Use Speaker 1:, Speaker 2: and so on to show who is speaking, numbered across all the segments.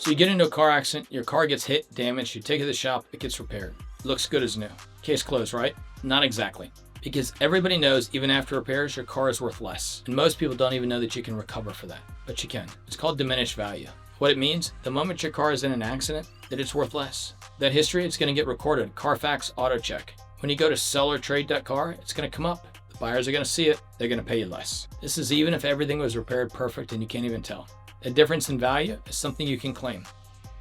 Speaker 1: So you get into a car accident, your car gets hit, damaged, you take it to the shop, it gets repaired. Looks good as new. Case closed, right? Not exactly. Because everybody knows even after repairs, your car is worth less. And most people don't even know that you can recover for that. But you can. It's called diminished value. What it means, the moment your car is in an accident, that it's worth less. That history, it's going to get recorded. Carfax auto check. When you go to sell or trade that car, it's going to come up. The buyers are going to see it. They're going to pay you less. This is even if everything was repaired perfect and you can't even tell. A difference in value is something you can claim.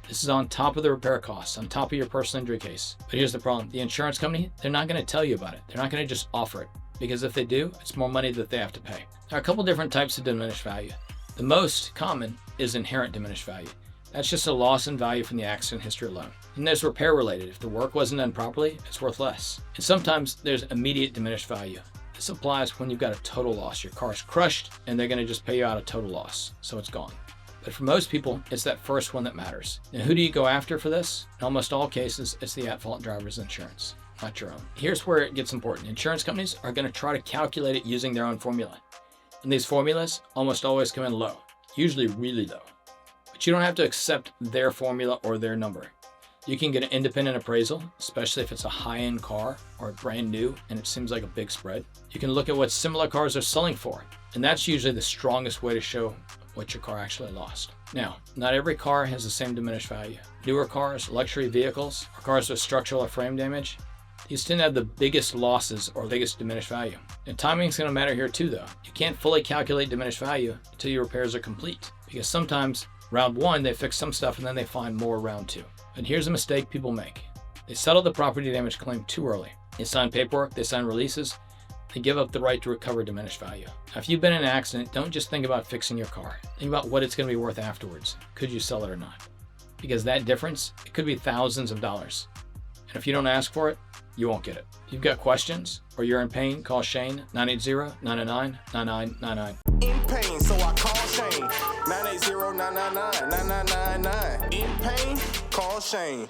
Speaker 1: This is on top of the repair costs, on top of your personal injury case. But here's the problem. The insurance company, they're not going to tell you about it. They're not going to just offer it. Because if they do, it's more money that they have to pay. There are a couple different types of diminished value. The most common is inherent diminished value. That's just a loss in value from the accident history alone. And there's repair related. If the work wasn't done properly, it's worth less. And sometimes there's immediate diminished value. This applies when you've got a total loss. Your car's crushed and they're going to just pay you out a total loss. So it's gone. But for most people, it's that first one that matters. Now, who do you go after for this? In almost all cases, it's the at-fault driver's insurance, not your own. Here's where it gets important. Insurance companies are going to try to calculate it using their own formula. And these formulas almost always come in low, usually really low. But you don't have to accept their formula or their number. You can get an independent appraisal, especially if it's a high-end car or brand new and it seems like a big spread. You can look at what similar cars are selling for. And that's usually the strongest way to show what your car actually lost. Now, not every car has the same diminished value. Newer cars, luxury vehicles, or cars with structural or frame damage, these tend to have the biggest losses or biggest diminished value. And timing is going to matter here too, though. You can't fully calculate diminished value until your repairs are complete, because sometimes round one, they fix some stuff and then they find more round two. And here's a mistake people make. They settle the property damage claim too early. They sign paperwork, they sign releases, they give up the right to recover diminished value. Now, if you've been in an accident, don't just think about fixing your car. Think about what it's going to be worth afterwards. Could you sell it or not? Because that difference, it could be thousands of dollars. And if you don't ask for it, you won't get it. If you've got questions or you're in pain, call Shane, 980-999-9999.
Speaker 2: In pain, so I call Shane, 980-999-9999. In pain, call Shane.